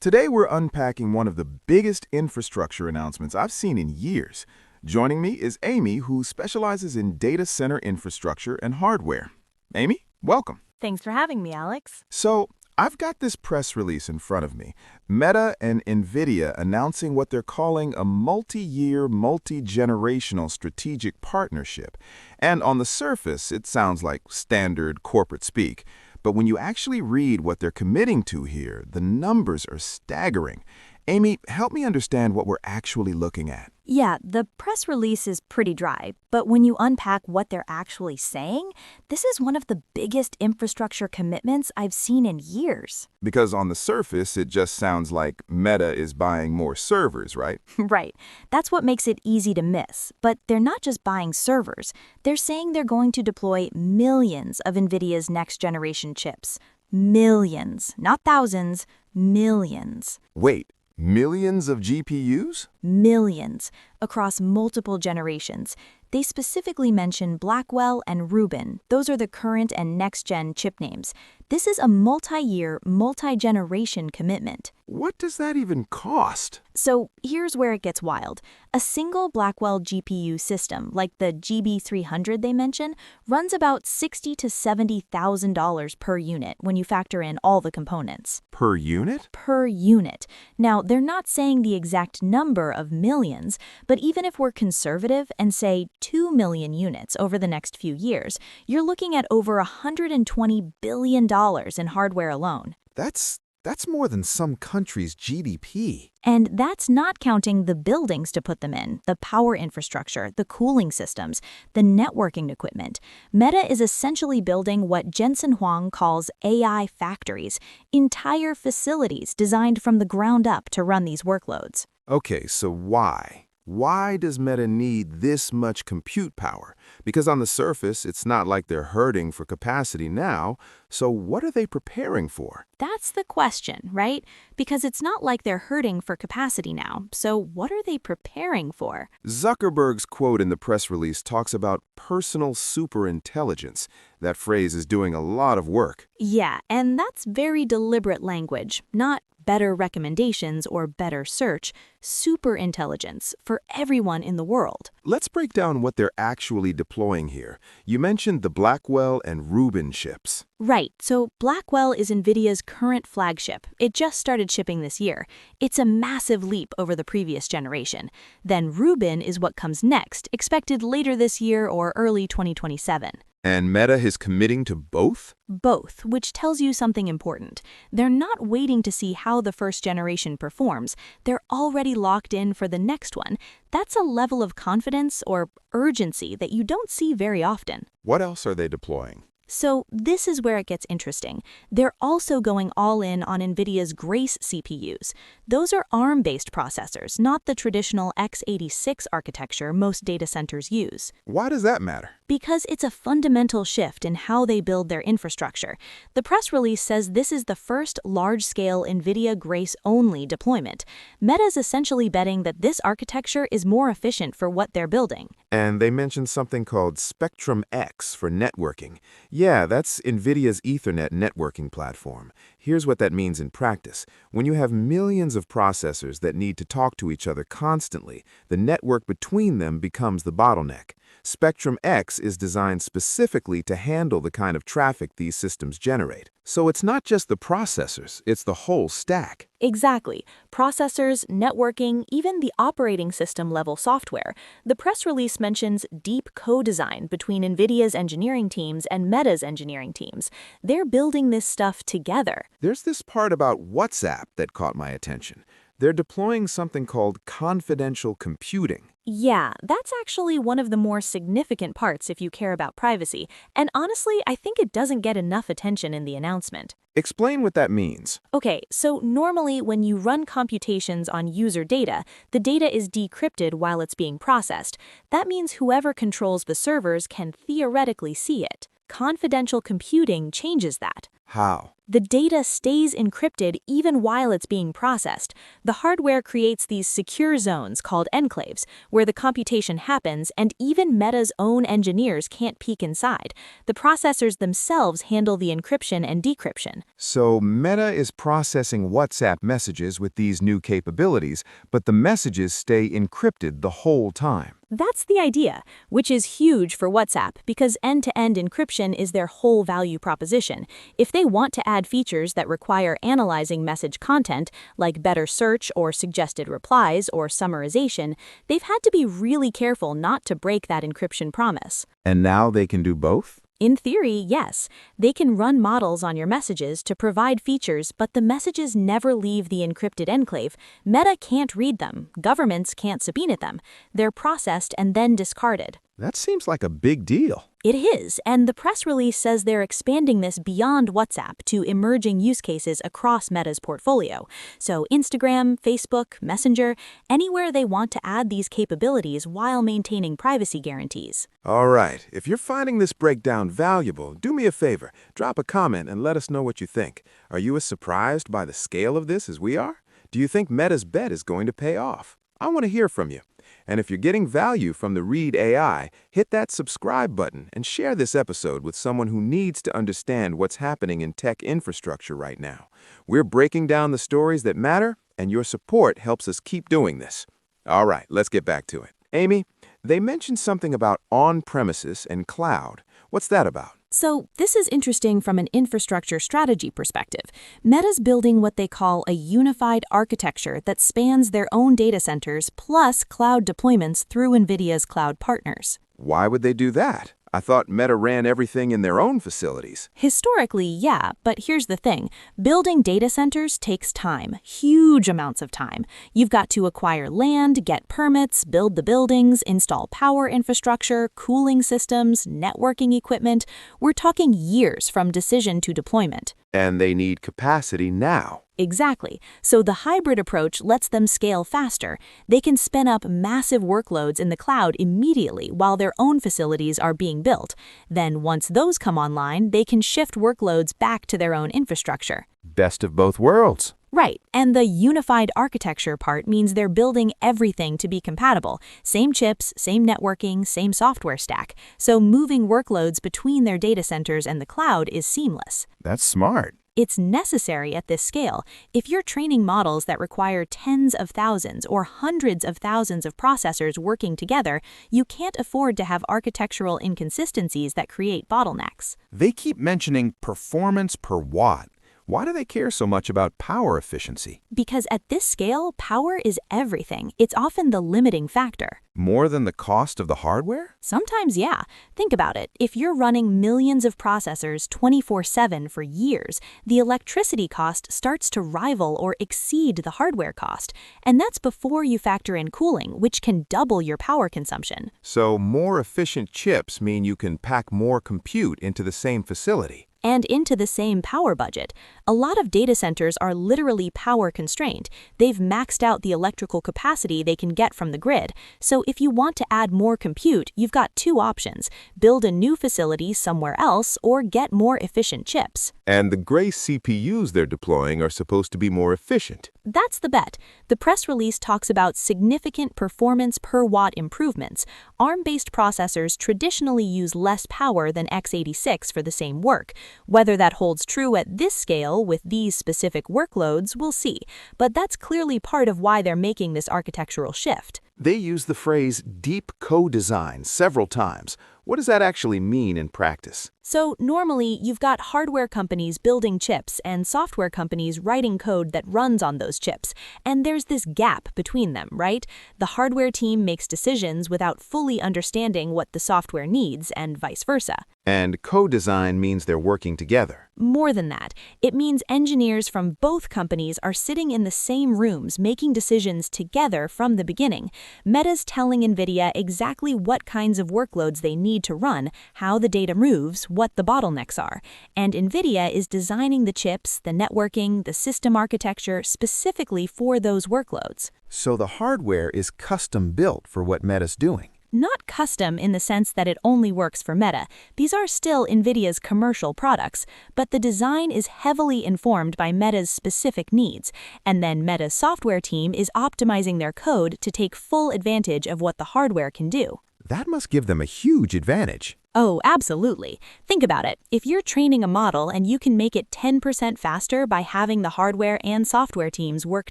Today we're unpacking one of the biggest infrastructure announcements I've seen in years. Joining me is Amy, who specializes in data center infrastructure and hardware. Amy, welcome. Thanks for having me, Alex. So, I've got this press release in front of me. Meta and NVIDIA announcing what they're calling a multi-year, multi-generational strategic partnership. And on the surface, it sounds like standard corporate speak. But when you actually read what they're committing to here, the numbers are staggering. Amy, help me understand what we're actually looking at. Yeah, the press release is pretty dry, but when you unpack what they're actually saying, this is one of the biggest infrastructure commitments I've seen in years. Because on the surface, it just sounds like Meta is buying more servers, right? Right. That's what makes it easy to miss. But they're not just buying servers. They're saying they're going to deploy millions of NVIDIA's next-generation chips. Millions. Not thousands. Millions. Wait, millions of GPUs? Millions, across multiple generations. They specifically mention Blackwell and Rubin. Those are the current and next-gen chip names. This is a multi-year, multi-generation commitment. What does that even cost? So here's where it gets wild. A single Blackwell GPU system, like the GB300 they mention, runs about $60,000 to $70,000 per unit when you factor in all the components. Per unit? Per unit. Now, they're not saying the exact number of millions, but even if we're conservative and say 2 million units over the next few years, you're looking at over $120 billion in hardware alone. That's more than some country's GDP. And that's not counting the buildings to put them in, the power infrastructure, the cooling systems, the networking equipment. Meta is essentially building what Jensen Huang calls AI factories, entire facilities designed from the ground up to run these workloads. Okay, so why? Why does Meta need this much compute power? Because on the surface, it's not like they're hurting for capacity now, so what are they preparing for? That's the question, right? Because it's not like they're hurting for capacity now, so what are they preparing for? Zuckerberg's quote in the press release talks about personal superintelligence. That phrase is doing a lot of work. Yeah, and that's very deliberate language, not better recommendations or better search, superintelligence for everyone in the world. Let's break down what they're actually deploying here. You mentioned the Blackwell and Rubin chips. Right, so Blackwell is NVIDIA's current flagship. It just started shipping this year. It's a massive leap over the previous generation. Then Rubin is what comes next, expected later this year or early 2027. And Meta is committing to both? Both, which tells you something important. They're not waiting to see how the first generation performs. They're already locked in for the next one. That's a level of confidence or urgency that you don't see very often. What else are they deploying? So this is where it gets interesting. They're also going all in on NVIDIA's Grace CPUs. Those are ARM-based processors, not the traditional x86 architecture most data centers use. Why does that matter? Because it's a fundamental shift in how they build their infrastructure. The press release says this is the first large-scale NVIDIA Grace-only deployment. Meta's essentially betting that this architecture is more efficient for what they're building. And they mentioned something called Spectrum X for networking. Yeah, that's NVIDIA's Ethernet networking platform. Here's what that means in practice. When you have millions of processors that need to talk to each other constantly, the network between them becomes the bottleneck. Spectrum X is designed specifically to handle the kind of traffic these systems generate. So it's not just the processors, it's the whole stack. Exactly. Processors, networking, even the operating system level software. The press release mentions deep co-design between NVIDIA's engineering teams and Meta's engineering teams. They're building this stuff together. There's this part about WhatsApp that caught my attention. They're deploying something called confidential computing. Yeah, that's actually one of the more significant parts if you care about privacy, and honestly, I think it doesn't get enough attention in the announcement. Explain what that means. Okay, so normally when you run computations on user data, the data is decrypted while it's being processed. That means whoever controls the servers can theoretically see it. Confidential computing changes that. How? The data stays encrypted even while it's being processed. The hardware creates these secure zones called enclaves, where the computation happens and even Meta's own engineers can't peek inside. The processors themselves handle the encryption and decryption. So Meta is processing WhatsApp messages with these new capabilities, but the messages stay encrypted the whole time. That's the idea, which is huge for WhatsApp because end-to-end encryption is their whole value proposition. If they want to add features that require analyzing message content, like better search or suggested replies or summarization, they've had to be really careful not to break that encryption promise. And now they can do both? In theory, yes. They can run models on your messages to provide features, but the messages never leave the encrypted enclave. Meta can't read them. Governments can't subpoena them. They're processed and then discarded. That seems like a big deal. It is, and the press release says they're expanding this beyond WhatsApp to emerging use cases across Meta's portfolio. So Instagram, Facebook, Messenger, anywhere they want to add these capabilities while maintaining privacy guarantees. All right, if you're finding this breakdown valuable, do me a favor, drop a comment and let us know what you think. Are you as surprised by the scale of this as we are? Do you think Meta's bet is going to pay off? I want to hear from you. And if you're getting value from the Read AI, hit that subscribe button and share this episode with someone who needs to understand what's happening in tech infrastructure right now. We're breaking down the stories that matter, and your support helps us keep doing this. All right, let's get back to it. Amy, they mentioned something about on-premises and cloud. What's that about? So this is interesting from an infrastructure strategy perspective. Meta's building what they call a unified architecture that spans their own data centers plus cloud deployments through NVIDIA's cloud partners. Why would they do that? I thought Meta ran everything in their own facilities. Historically, yeah, but here's the thing. Building data centers takes time, huge amounts of time. You've got to acquire land, get permits, build the buildings, install power infrastructure, cooling systems, networking equipment. We're talking years from decision to deployment. And they need capacity now. Exactly. So the hybrid approach lets them scale faster. They can spin up massive workloads in the cloud immediately while their own facilities are being built. Then once those come online, they can shift workloads back to their own infrastructure. Best of both worlds. Right, and the unified architecture part means they're building everything to be compatible. Same chips, same networking, same software stack. So moving workloads between their data centers and the cloud is seamless. That's smart. It's necessary at this scale. If you're training models that require tens of thousands or hundreds of thousands of processors working together, you can't afford to have architectural inconsistencies that create bottlenecks. They keep mentioning performance per watt. Why do they care so much about power efficiency? Because at this scale, power is everything. It's often the limiting factor. More than the cost of the hardware? Sometimes, yeah. Think about it. If you're running millions of processors 24/7 for years, the electricity cost starts to rival or exceed the hardware cost. And that's before you factor in cooling, which can double your power consumption. So more efficient chips mean you can pack more compute into the same facility. And into the same power budget. A lot of data centers are literally power constrained. They've maxed out the electrical capacity they can get from the grid. So if you want to add more compute, you've got two options: build a new facility somewhere else or get more efficient chips. And the Grace CPUs they're deploying are supposed to be more efficient. That's the bet. The press release talks about significant performance per watt improvements. ARM-based processors traditionally use less power than x86 for the same work. Whether that holds true at this scale with these specific workloads, we'll see. But that's clearly part of why they're making this architectural shift. They use the phrase deep co-design several times. What does that actually mean in practice? So normally, you've got hardware companies building chips and software companies writing code that runs on those chips. And there's this gap between them, right? The hardware team makes decisions without fully understanding what the software needs and vice versa. And co-design means they're working together. More than that, it means engineers from both companies are sitting in the same rooms making decisions together from the beginning. Meta's telling NVIDIA exactly what kinds of workloads they need to run, how the data moves, what the bottlenecks are. And NVIDIA is designing the chips, the networking, the system architecture specifically for those workloads. So the hardware is custom built for what Meta's doing. Not custom in the sense that it only works for Meta. These are still NVIDIA's commercial products, but the design is heavily informed by Meta's specific needs, and then Meta's software team is optimizing their code to take full advantage of what the hardware can do. That must give them a huge advantage. Oh, absolutely. Think about it. If you're training a model and you can make it 10% faster by having the hardware and software teams work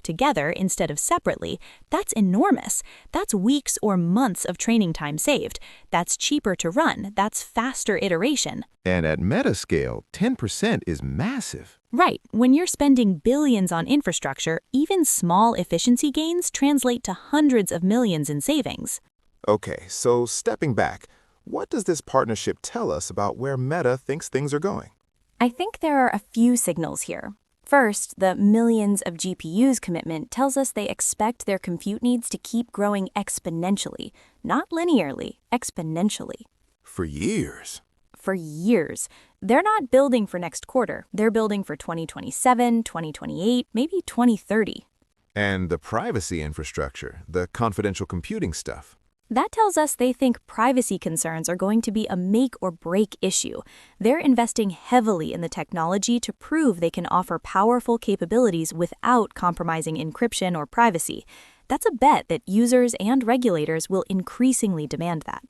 together instead of separately, that's enormous. That's weeks or months of training time saved. That's cheaper to run. That's faster iteration. And at meta scale, 10% is massive. Right. When you're spending billions on infrastructure, even small efficiency gains translate to hundreds of millions in savings. Okay, so stepping back, what does this partnership tell us about where Meta thinks things are going? I think there are a few signals here. First, the millions of GPUs commitment tells us they expect their compute needs to keep growing exponentially, not linearly, exponentially. For years. For years. They're not building for next quarter. They're building for 2027, 2028, maybe 2030. And the privacy infrastructure, the confidential computing stuff. That tells us they think privacy concerns are going to be a make-or-break issue. They're investing heavily in the technology to prove they can offer powerful capabilities without compromising encryption or privacy. That's a bet that users and regulators will increasingly demand that.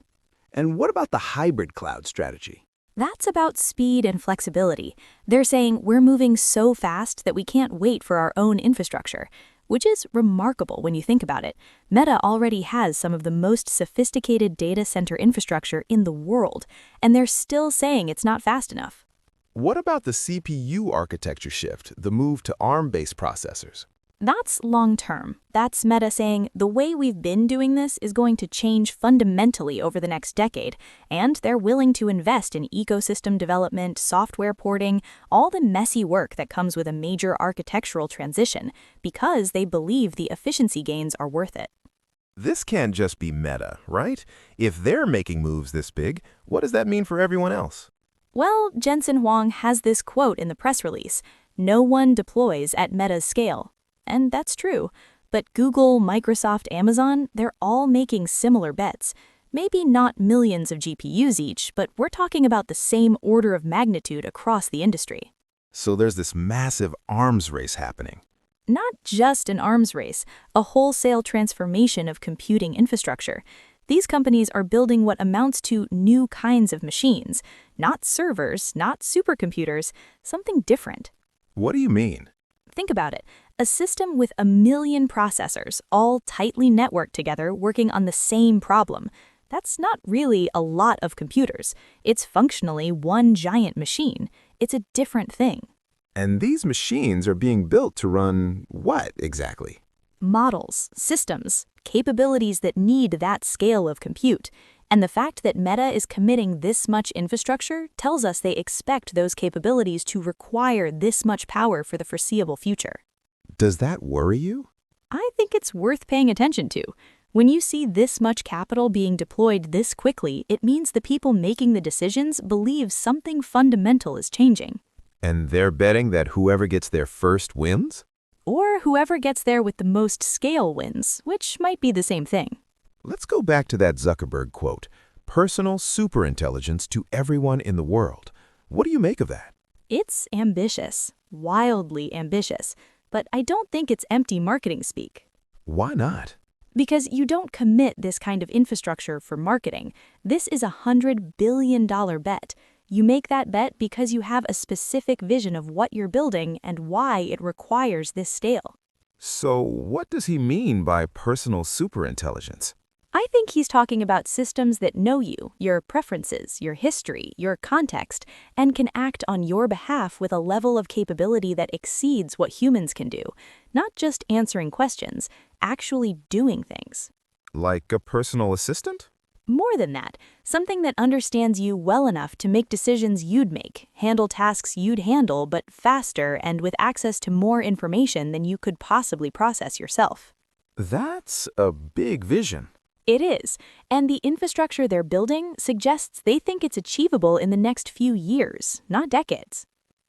And what about the hybrid cloud strategy? That's about speed and flexibility. They're saying we're moving so fast that we can't wait for our own infrastructure. Which is remarkable when you think about it. Meta already has some of the most sophisticated data center infrastructure in the world, and they're still saying it's not fast enough. What about the CPU architecture shift, the move to ARM-based processors? That's long-term. That's Meta saying the way we've been doing this is going to change fundamentally over the next decade, and they're willing to invest in ecosystem development, software porting, all the messy work that comes with a major architectural transition, because they believe the efficiency gains are worth it. This can't just be Meta, right? If they're making moves this big, what does that mean for everyone else? Well, Jensen Huang has this quote in the press release, "No one deploys at Meta's scale." And that's true. But Google, Microsoft, Amazon, they're all making similar bets. Maybe not millions of GPUs each, but we're talking about the same order of magnitude across the industry. So there's this massive arms race happening. Not just an arms race, a wholesale transformation of computing infrastructure. These companies are building what amounts to new kinds of machines. Not servers, not supercomputers, something different. What do you mean? Think about it. A system with 1 million processors, all tightly networked together, working on the same problem. That's not really a lot of computers. It's functionally one giant machine. It's a different thing. And these machines are being built to run what exactly? Models, systems, capabilities that need that scale of compute. And the fact that Meta is committing this much infrastructure tells us they expect those capabilities to require this much power for the foreseeable future. Does that worry you? I think it's worth paying attention to. When you see this much capital being deployed this quickly, it means the people making the decisions believe something fundamental is changing. And they're betting that whoever gets there first wins? Or whoever gets there with the most scale wins, which might be the same thing. Let's go back to that Zuckerberg quote, personal superintelligence to everyone in the world. What do you make of that? It's ambitious, wildly ambitious, but I don't think it's empty marketing speak. Why not? Because you don't commit this kind of infrastructure for marketing. This is a $100 billion bet. You make that bet because you have a specific vision of what you're building and why it requires this scale. So what does he mean by personal superintelligence? I think he's talking about systems that know you, your preferences, your history, your context, and can act on your behalf with a level of capability that exceeds what humans can do. Not just answering questions, actually doing things. Like a personal assistant? More than that, something that understands you well enough to make decisions you'd make, handle tasks you'd handle, but faster and with access to more information than you could possibly process yourself. That's a big vision. It is, and the infrastructure they're building suggests they think it's achievable in the next few years, not decades.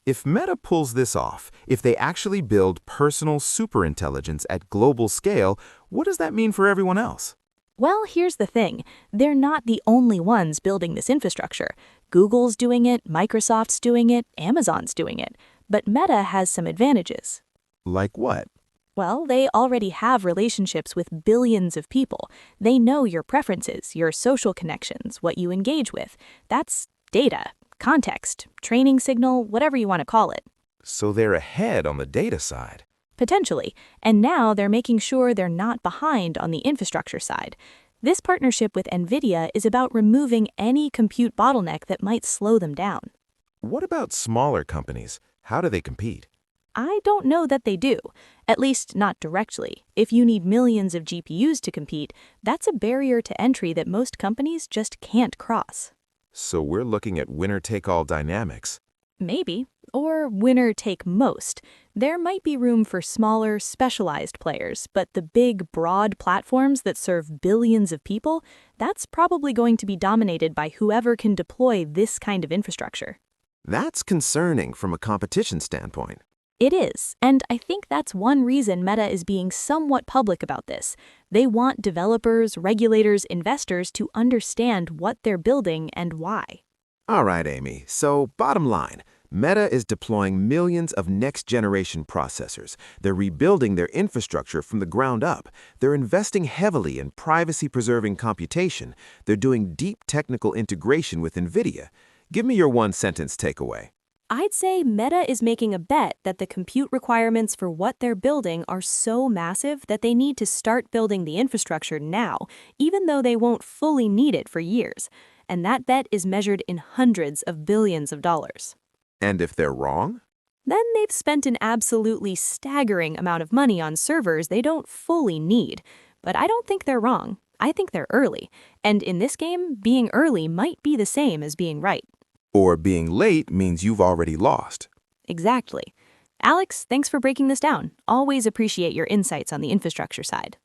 If Meta pulls this off, if they actually build personal superintelligence at global scale, what does that mean for everyone else? Well, here's the thing. They're not the only ones building this infrastructure. Google's doing it, Microsoft's doing it, Amazon's doing it. But Meta has some advantages. Like what? Well, they already have relationships with billions of people. They know your preferences, your social connections, what you engage with. That's data, context, training signal, whatever you want to call it. So they're ahead on the data side. Potentially. And now they're making sure they're not behind on the infrastructure side. This partnership with NVIDIA is about removing any compute bottleneck that might slow them down. What about smaller companies? How do they compete? I don't know that they do, at least not directly. If you need millions of GPUs to compete, that's a barrier to entry that most companies just can't cross. So we're looking at winner-take-all dynamics. Maybe. Or winner take most. There might be room for smaller, specialized players, but the big, broad platforms that serve billions of people, that's probably going to be dominated by whoever can deploy this kind of infrastructure. That's concerning from a competition standpoint. It is, and I think that's one reason Meta is being somewhat public about this. They want developers, regulators, investors to understand what they're building and why. All right, Amy. So bottom line, Meta is deploying millions of next-generation processors. They're rebuilding their infrastructure from the ground up. They're investing heavily in privacy-preserving computation. They're doing deep technical integration with NVIDIA. Give me your one-sentence takeaway. I'd say Meta is making a bet that the compute requirements for what they're building are so massive that they need to start building the infrastructure now, even though they won't fully need it for years. And that bet is measured in hundreds of billions of dollars. And if they're wrong? Then they've spent an absolutely staggering amount of money on servers they don't fully need. But I don't think they're wrong. I think they're early. And in this game, being early might be the same as being right. Or being late means you've already lost. Exactly. Alex, thanks for breaking this down. Always appreciate your insights on the infrastructure side.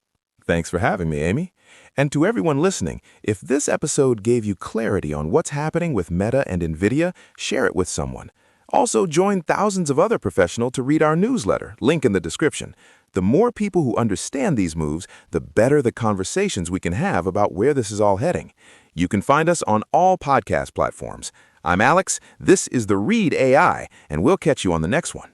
Thanks for having me, Amy. And to everyone listening, if this episode gave you clarity on what's happening with Meta and NVIDIA, share it with someone. Also, join thousands of other professionals to read our newsletter, link in the description. The more people who understand these moves, the better the conversations we can have about where this is all heading. You can find us on all podcast platforms. I'm Alex, this is The Read AI, and we'll catch you on the next one.